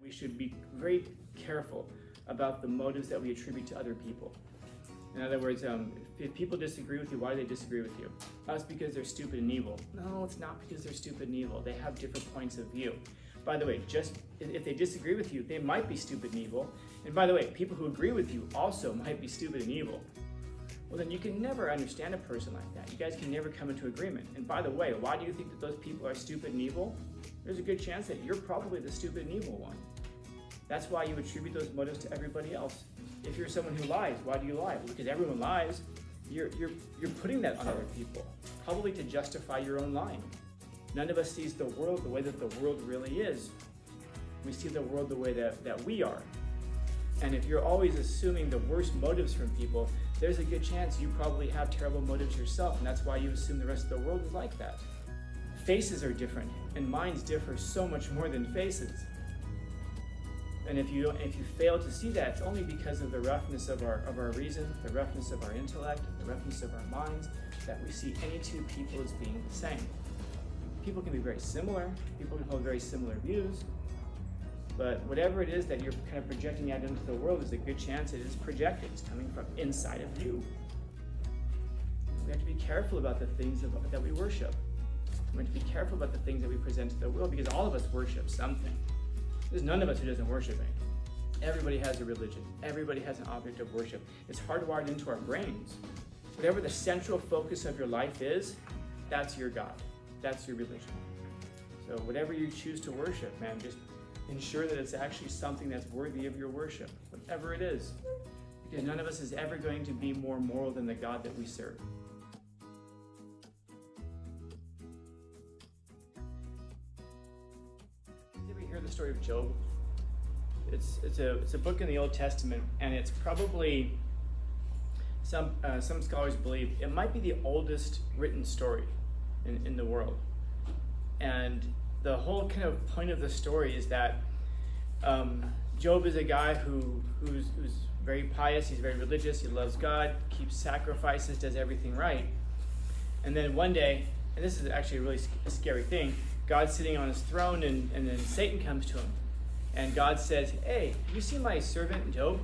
We should be very careful about the motives that we attribute to other people. In other words, if people disagree with you, why do they disagree with you? Oh, it's because they're stupid and evil. No, it's not because they're stupid and evil. They have different points of view. By the way, just if they disagree with you, they might be stupid and evil. And by the way, people who agree with you also might be stupid and evil. Well, then you can never understand a person like that. You guys can never come into agreement. And by the way, why do you think that those people are stupid and evil? There's a good chance that you're probably the stupid and evil one. That's why you attribute those motives to everybody else. If you're someone who lies, why do you lie? Well, because everyone lies. You're putting that on other people, probably to justify your own lying. None of us sees the world the way that the world really is. We see the world the way that we are. And if you're always assuming the worst motives from people, there's a good chance you probably have terrible motives yourself, and that's why you assume the rest of the world is like that. Faces are different, and minds differ so much more than faces. And if you fail to see that, it's only because of the roughness of our reason, the roughness of our intellect, the roughness of our minds, that we see any two people as being the same. People can be very similar, people can hold very similar views, but whatever it is that you're kind of projecting out into the world, there's a good chance it is projected. It's coming from inside of you. We have to be careful about the things that we worship. We have to be careful about the things that we present to the world, because all of us worship something. There's none of us who doesn't worship anything. Everybody has a religion. Everybody has an object of worship. It's hardwired into our brains. Whatever the central focus of your life is, that's your God. That's your religion. So whatever you choose to worship, man, just ensure that it's actually something that's worthy of your worship, whatever it is. Because none of us is ever going to be more moral than the God that we serve. Did we hear the story of Job? It's a book in the Old Testament, and it's probably, some scholars believe, it might be the oldest written story in the world. And the whole kind of point of the story is that Job is a guy who's very pious, he's very religious, he loves God, keeps sacrifices, does everything right. And then one day, and this is actually a really scary thing, God's sitting on his throne, and then Satan comes to him. And God says, hey, you see my servant Job?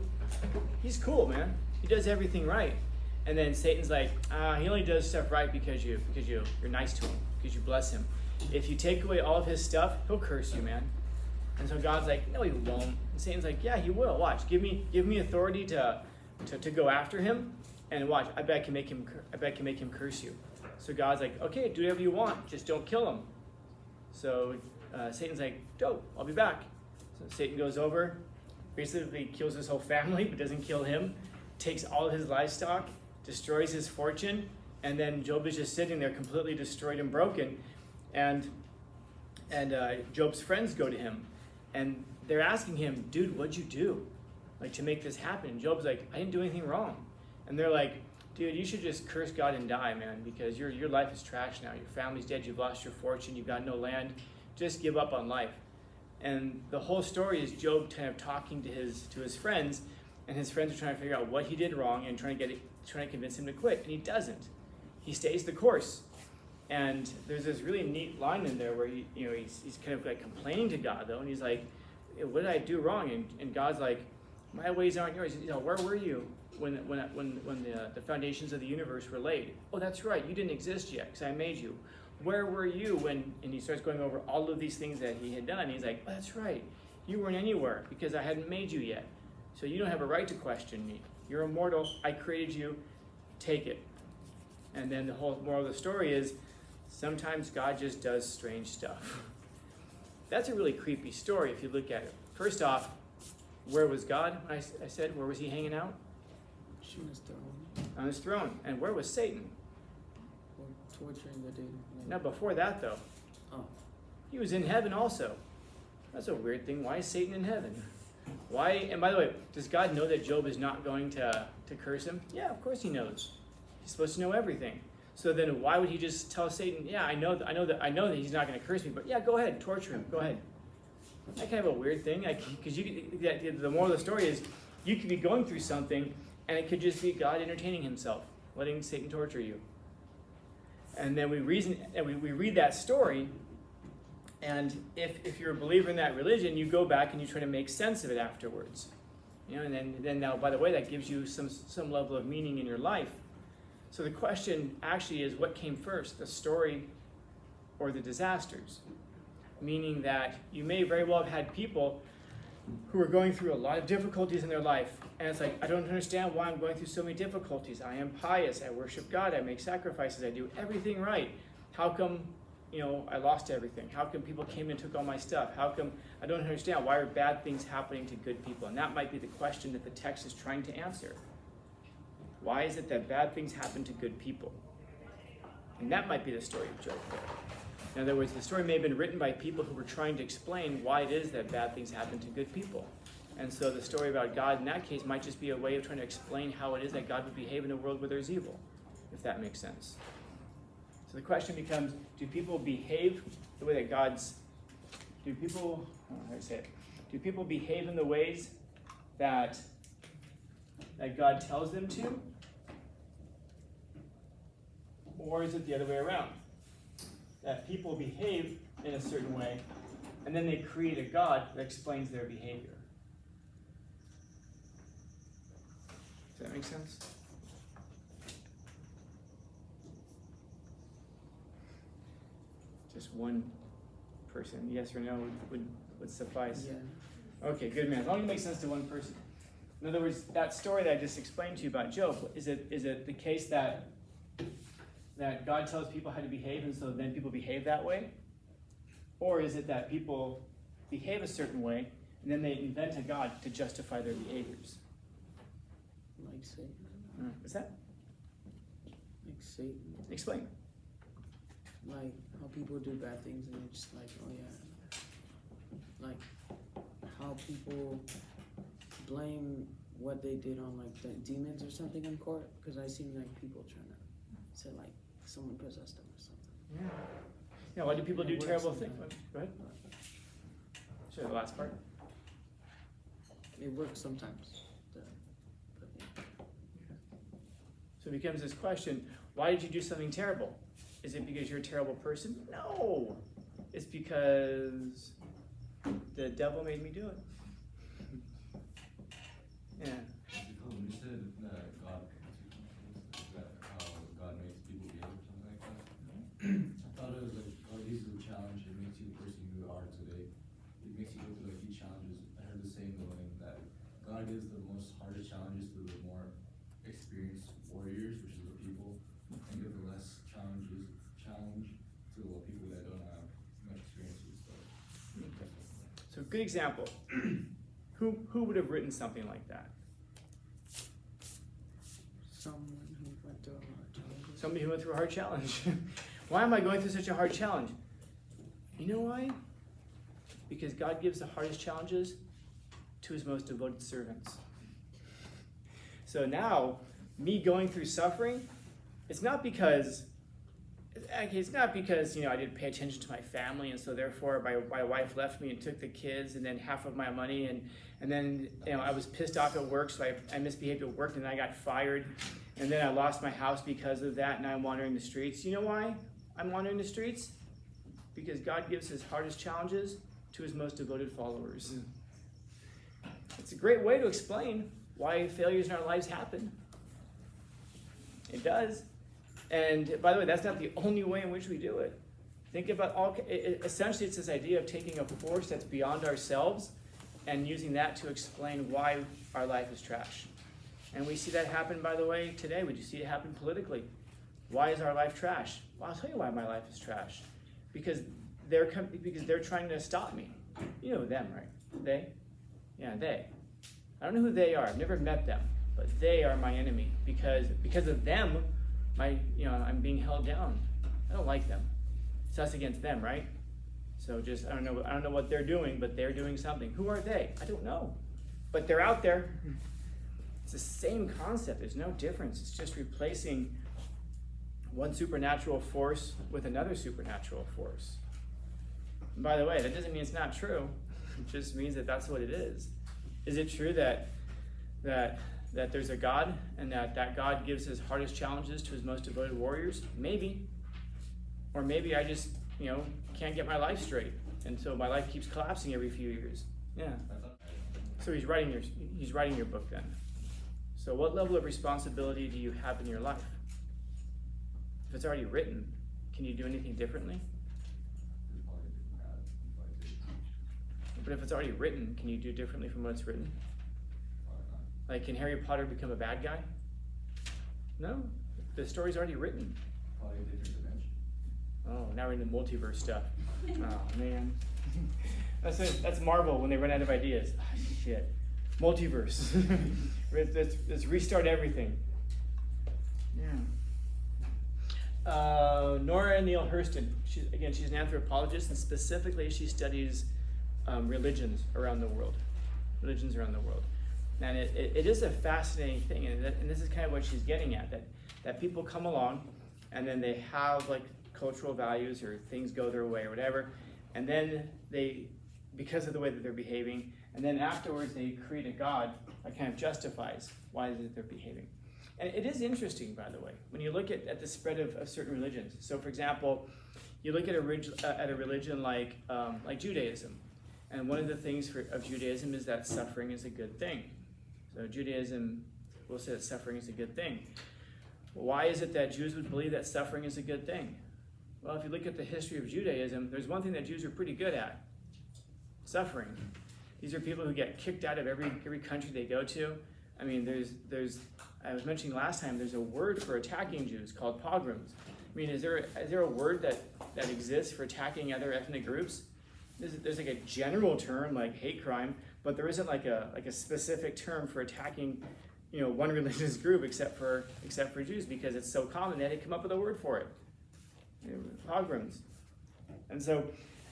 He's cool, man. He does everything right. And then Satan's like, he only does stuff right because you're nice to him, because you bless him. If you take away all of his stuff, he'll curse you, man. And so God's like, no, he won't. And Satan's like, yeah, he will. Watch, give me authority to go after him, and watch, I bet I can make him curse you. So God's like, okay, do whatever you want, just don't kill him. So Satan's like, dope, I'll be back. So Satan goes over, basically kills his whole family, but doesn't kill him, takes all of his livestock, destroys his fortune, and then Job is just sitting there completely destroyed and broken. And Job's friends go to him, and they're asking him, dude, what'd you do, like, to make this happen? And Job's like, I didn't do anything wrong. And they're like, dude, you should just curse God and die, man, because your life is trash now. Your family's dead, you've lost your fortune, you've got no land. Just give up on life. And the whole story is Job kind of talking to his friends, and his friends are trying to figure out what he did wrong and trying to convince him to quit, and he doesn't. He stays the course. And there's this really neat line in there where he's kind of like complaining to God, though, and he's like, what did I do wrong? And God's like, my ways aren't yours. Where were you when the foundations of the universe were laid? Oh, that's right, you didn't exist yet because I made you. Where were you when? And he starts going over all of these things that he had done. He's like, oh, that's right, you weren't anywhere because I hadn't made you yet. So you don't have a right to question me. You're immortal. I created you. Take it. And then the whole moral of the story is, sometimes God just does strange stuff. That's a really creepy story if you look at it. First off, where was God? I said, where was he hanging out? On his throne. On his throne. And where was Satan? Or torturing the day. Now, before that, though, he was in heaven also. That's a weird thing. Why is Satan in heaven? Why? And by the way, does God know that Job is not going to curse him? Yeah, of course he knows. He's supposed to know everything. So then why would he just tell Satan, yeah, I know that he's not going to curse me, but yeah, go ahead, torture him, go ahead. That's kind of a weird thing, because the moral of the story is, you could be going through something, and it could just be God entertaining himself, letting Satan torture you. And then we read that story, And if you're a believer in that religion, you go back and you try to make sense of it afterwards. And then now, by the way, that gives you some level of meaning in your life. So the question actually is, what came first, the story or the disasters? Meaning that you may very well have had people who are going through a lot of difficulties in their life. And it's like, I don't understand why I'm going through so many difficulties. I am pious, I worship God, I make sacrifices, I do everything right. How come, I lost everything? How come people came and took all my stuff? How come, I don't understand, why are bad things happening to good people? And that might be the question that the text is trying to answer. Why is it that bad things happen to good people? And that might be the story of Job there. In other words, the story may have been written by people who were trying to explain why it is that bad things happen to good people. And so the story about God in that case might just be a way of trying to explain how it is that God would behave in a world where there's evil, if that makes sense. So the question becomes, do people behave the way that do people behave in the ways that God tells them to? Or is it the other way around? That people behave in a certain way, and then they create a God that explains their behavior. Does that make sense? Just one person, yes or no, would suffice. Yeah. Okay, good man. As long as it makes sense to one person. In other words, that story that I just explained to you about Job, is it the case that God tells people how to behave and so then people behave that way? Or is it that people behave a certain way and then they invent a God to justify their behaviors? Like Satan. What's that? Like Satan. Explain. Like how people do bad things and it's just like, oh yeah. Like how people blame what they did on like the demons or something in court. Because I seen like people trying to say like someone possessed them or something. Yeah, why do people do It terrible works things? sometimes. Go ahead. Sure, the last part. It works sometimes. But yeah. So it becomes this question, why did you do something terrible? Is it because you're a terrible person? No. It's because the devil made me do it. Yeah. When you said that how God makes people behave or something like that, I thought it was like God gives you a challenge and makes you the person you are today. It makes you go through like these challenges. I heard the saying going that God gives the most hardest challenges to the more experienced warriors, which is the people, and give the less challenge to the people that don't have much experience with stuff. Okay. So good example. Who would have written something like that? Someone who went through a hard challenge. Somebody who went through a hard challenge. Why am I going through such a hard challenge? You know why? Because God gives the hardest challenges to his most devoted servants. So now, me going through suffering, it's not because I didn't pay attention to my family, and so therefore my wife left me and took the kids and then half of my money, and then I was pissed off at work, so I misbehaved at work and then I got fired, and then I lost my house because of that, and I'm wandering the streets. You know why I'm wandering the streets? Because God gives his hardest challenges to his most devoted followers. It's a great way to explain why failures in our lives happen. It does. And by the way, that's not the only way in which we do it. Think about essentially it's this idea of taking a force that's beyond ourselves and using that to explain why our life is trash. And we see that happen, by the way, today. We see it happen politically. Why is our life trash? Well, I'll tell you why my life is trash. Because they're trying to stop me. You know them, right? They? Yeah, they. I don't know who they are. I've never met them. But they are my enemy. Because of them, I'm being held down. I don't like them. It's us against them, right? So I don't know what they're doing, but they're doing something. Who are they? I don't know. But they're out there. It's the same concept. There's no difference. It's just replacing one supernatural force with another supernatural force. And by the way, that doesn't mean it's not true. It just means that that's what it is. Is it true that there's a God and that God gives his hardest challenges to his most devoted warriors? Maybe. Or maybe I just, can't get my life straight. and so my life keeps collapsing every few years. Yeah. I thought, So he's writing your book then. So what level of responsibility do you have in your life? If it's already written, can you do anything differently? there's probably a different path, like, But if it's already written, can you do differently from what's written? probably not. Like, can Harry Potter become a bad guy? No, the story's already written. Probably a different dimension. Oh, now we're into multiverse stuff. Oh man, that's Marvel when they run out of ideas. Ah, shit, multiverse. let's restart everything. Yeah. Nora Neale-Hurston. She's an anthropologist, and specifically she studies religions around the world. And it is a fascinating thing, and this is kind of what she's getting at, that people come along, and then they have like cultural values or things go their way or whatever, and then they, because of the way that they're behaving, and then afterwards they create a God that kind of justifies why is it they're behaving. And it is interesting, by the way, when you look at the spread of certain religions. So, for example, you look at a religion like Judaism, and one of the things of Judaism is that suffering is a good thing. So Judaism will say that suffering is a good thing. Why is it that Jews would believe that suffering is a good thing? Well, if you look at the history of Judaism, there's one thing that Jews are pretty good at: suffering. These are people who get kicked out of every country they go to. I mean, there's I was mentioning last time, there's a word for attacking Jews called pogroms. I mean, is there a word that exists for attacking other ethnic groups? There's like a general term like hate crime, but there isn't like a specific term for attacking, one religious group except for Jews, because it's so common they had to come up with a word for it. Pogroms. And so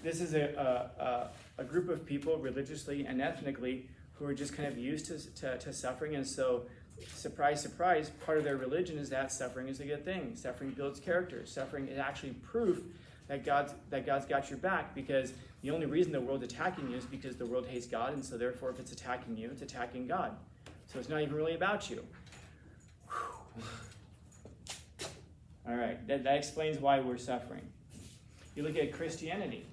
this is a group of people religiously and ethnically who are just kind of used to suffering, and so surprise, surprise, part of their religion is that suffering is a good thing. Suffering builds character. Suffering is actually proof that God's got your back, because the only reason the world's attacking you is because the world hates God, and so therefore if it's attacking you, it's attacking God. So it's not even really about you. All right, that explains why we're suffering. You look at Christianity.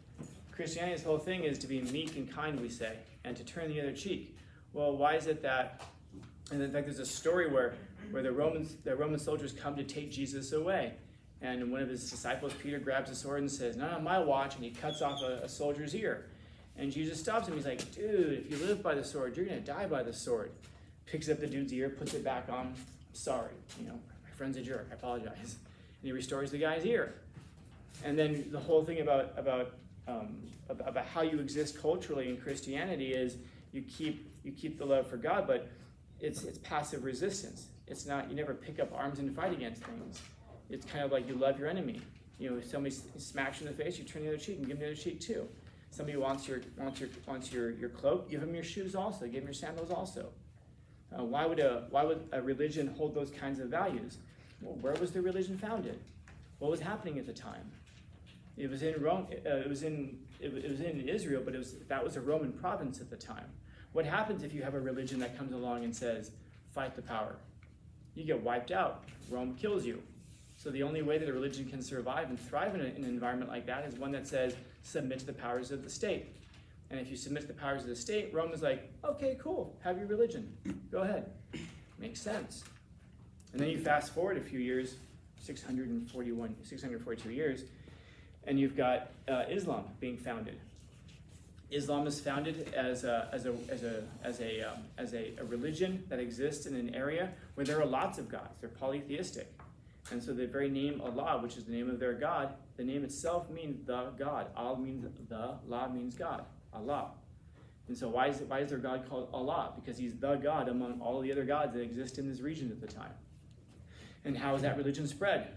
Christianity's whole thing is to be meek and kind, we say, and to turn the other cheek. Well, why is it that? And in fact, there's a story where the Roman soldiers come to take Jesus away, and one of his disciples, Peter, grabs a sword and says, "Not on my watch," and he cuts off a soldier's ear. And Jesus stops him. He's like, "Dude, if you live by the sword, you're gonna die by the sword." Picks up the dude's ear, puts it back on. "Sorry, my friend's a jerk. I apologize." And he restores the guy's ear. And then the whole thing about how you exist culturally in Christianity is you keep the love for God, but it's passive resistance. It's not, you never pick up arms and fight against things. It's kind of like you love your enemy. If somebody smacks you in the face, you turn the other cheek and give them the other cheek too. Somebody wants your cloak, give them your shoes also, give them your sandals also. Why would a religion hold those kinds of values? Well, where was the religion founded? What was happening at the time? It was in Rome. It was in Israel, but that was a Roman province at the time. What happens if you have a religion that comes along and says, "Fight the power"? You get wiped out. Rome kills you. So the only way that a religion can survive and thrive in an environment like that is one that says, "Submit to the powers of the state." And if you submit to the powers of the state, Rome is like, "Okay, cool, have your religion. Go ahead." Makes sense. And then you fast forward a few years, 642 years, and you've got Islam being founded. Islam is founded as a religion that exists in an area where there are lots of gods. They're polytheistic. And so the very name Allah, which is the name of their God, the name itself means the God. Al means the, La means God, Allah. And so why is their God called Allah? Because he's the God among all the other gods that exist in this region at the time. And how is that religion spread?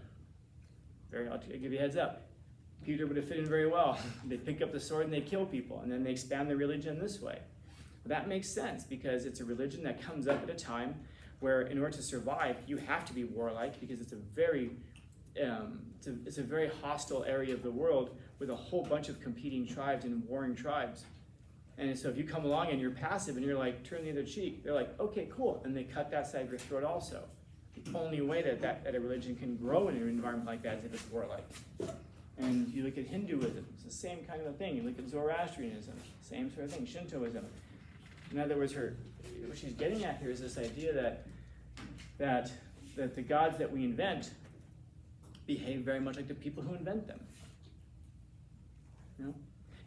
I'll give you a heads up. Peter would have fit in very well. They pick up the sword and they kill people, and then they expand their religion this way. But that makes sense because it's a religion that comes up at a time where, in order to survive, you have to be warlike, because it's a very hostile area of the world with a whole bunch of competing tribes and warring tribes. And so if you come along and you're passive and you're like, "Turn the other cheek," they're like, "Okay, cool," and they cut that side of your throat also. The only way that a religion can grow in an environment like that is if it's warlike. And you look at Hinduism, it's the same kind of a thing. You look at Zoroastrianism, same sort of thing. Shintoism. In other words, what she's getting at here is this idea that the gods that we invent behave very much like the people who invent them. You know?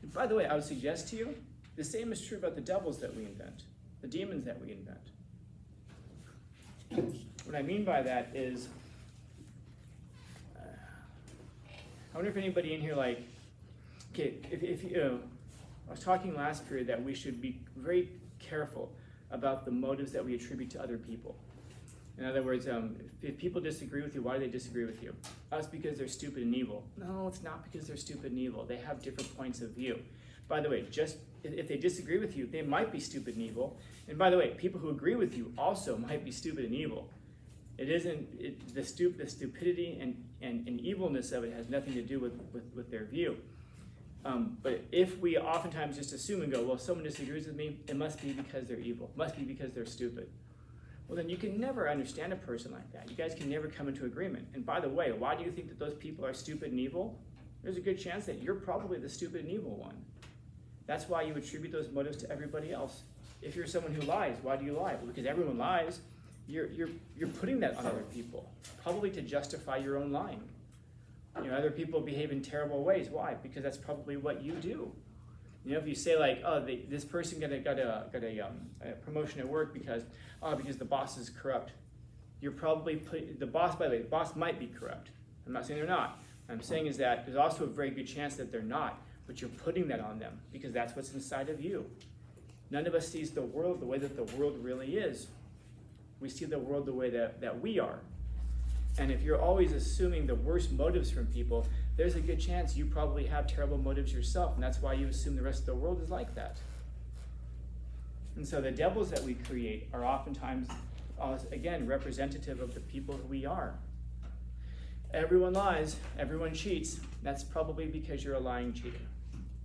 And by the way, I would suggest to you, the same is true about the devils that we invent, the demons that we invent. What I mean by that is, I wonder if anybody in here, like, okay, if you, I was talking last period that we should be very careful about the motives that we attribute to other people. In other words, if people disagree with you, why do they disagree with you? It's because they're stupid and evil. No, it's not because they're stupid and evil. They have different points of view. By the way, just if they disagree with you, they might be stupid and evil. And by the way, people who agree with you also might be stupid and evil. It isn't, the stupidity and evilness of it has nothing to do with their view. But if we oftentimes just assume and go, well, someone disagrees with me, it must be because they're evil, it must be because they're stupid. Well, then you can never understand a person like that. You guys can never come into agreement. And by the way, why do you think that those people are stupid and evil? There's a good chance that you're probably the stupid and evil one. That's why you attribute those motives to everybody else. If you're someone who lies, why do you lie? Well, because everyone lies. You're putting that on other people, probably to justify your own lying. You know, other people behave in terrible ways. Why? Because that's probably what you do. You know, if you say like, oh, this person got a promotion at work because the boss is corrupt, you're probably the boss. By the way, the boss might be corrupt. I'm not saying they're not. What I'm saying is that there's also a very good chance that they're not, but you're putting that on them because that's what's inside of you. None of us sees the world the way that the world really is. We see the world the way that we are. And if you're always assuming the worst motives from people, there's a good chance you probably have terrible motives yourself, and that's why you assume the rest of the world is like that. And so the devils that we create are oftentimes, again, representative of the people who we are. Everyone lies, everyone cheats. That's probably because you're a lying cheater.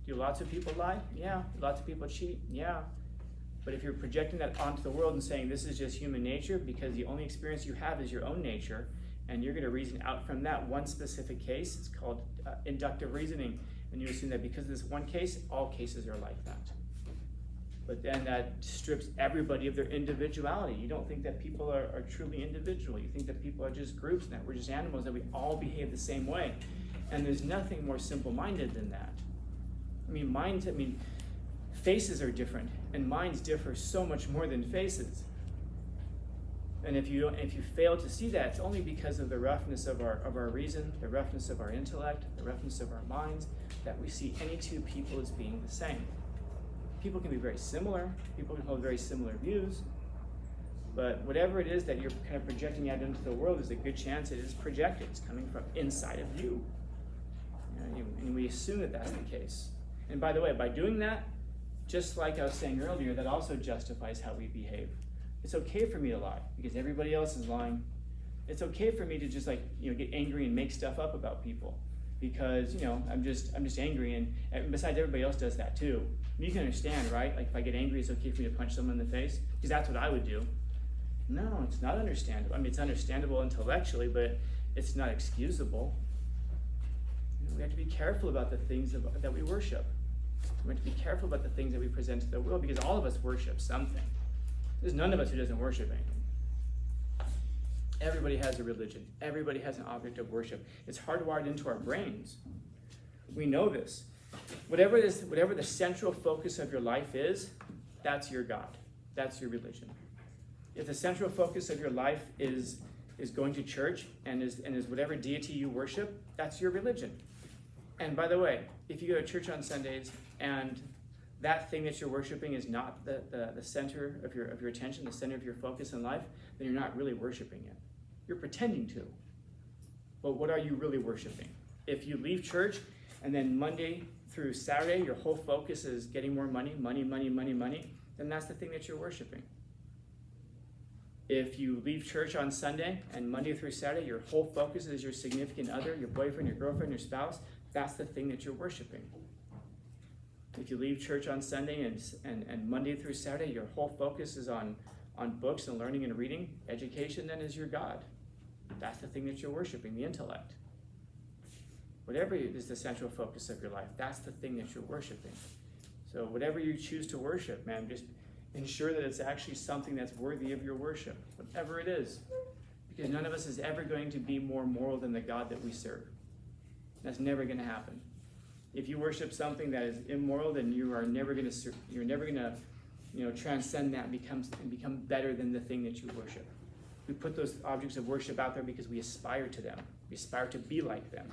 Do lots of people lie? Yeah. Lots of people cheat? Yeah. But if you're projecting that onto the world and saying this is just human nature because the only experience you have is your own nature, and you're going to reason out from that one specific case, it's called inductive reasoning, and you assume that because of this one case, all cases are like that. But then that strips everybody of their individuality. You don't think that people are truly individual. You think that people are just groups and that we're just animals, that we all behave the same way. And there's nothing more simple-minded than that. Faces are different, and minds differ so much more than faces. And if you fail to see that, it's only because of the roughness of our reason, the roughness of our intellect, the roughness of our minds, that we see any two people as being the same. People can be very similar, people can hold very similar views, but whatever it is that you're kind of projecting out into the world, there's a good chance it is projected. It's coming from inside of you. And we assume that that's the case. And by the way, by doing that, just like I was saying earlier, that also justifies how we behave. It's okay for me to lie because everybody else is lying. It's okay for me to just get angry and make stuff up about people because I'm just angry, and besides everybody else does that too. And you can understand, right? Like if I get angry, it's okay for me to punch someone in the face because that's what I would do. No, it's not understandable. It's understandable intellectually, but it's not excusable. We have to be careful about the things that we worship. We have to be careful about the things that we present to the world because all of us worship something. There's none of us who doesn't worship anything. Everybody has a religion. Everybody has an object of worship. It's hardwired into our brains. We know this. Whatever the central focus of your life is, that's your God. That's your religion. If the central focus of your life is going to church and is whatever deity you worship, that's your religion. And by the way, if you go to church on Sundays and that thing that you're worshiping is not the center of your attention, the center of your focus in life, then you're not really worshiping it. You're pretending to. But what are you really worshiping? If you leave church and then Monday through Saturday, your whole focus is getting more money, then that's the thing that you're worshiping. If you leave church on Sunday and Monday through Saturday, your whole focus is your significant other, your boyfriend, your girlfriend, your spouse, that's the thing that you're worshiping. If you leave church on Sunday and Monday through Saturday, your whole focus is on books and learning and reading, education then is your God. That's the thing that you're worshiping, the intellect. Whatever is the central focus of your life, that's the thing that you're worshiping. So whatever you choose to worship, man, just ensure that it's actually something that's worthy of your worship, whatever it is. Because none of us is ever going to be more moral than the God that we serve. That's never going to happen. If you worship something that is immoral, then you are never going to, transcend that and become better than the thing that you worship. We put those objects of worship out there because we aspire to them. We aspire to be like them.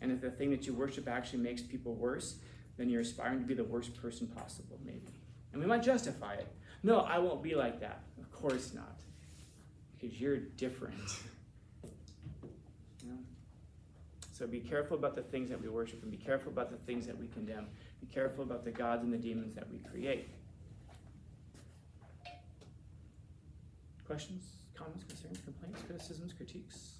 And if the thing that you worship actually makes people worse, then you're aspiring to be the worst person possible, maybe. And we might justify it. No, I won't be like that. Of course not. Because you're different. You know? So be careful about the things that we worship, and be careful about the things that we condemn. Be careful about the gods and the demons that we create. Questions, comments, concerns, complaints, criticisms, critiques?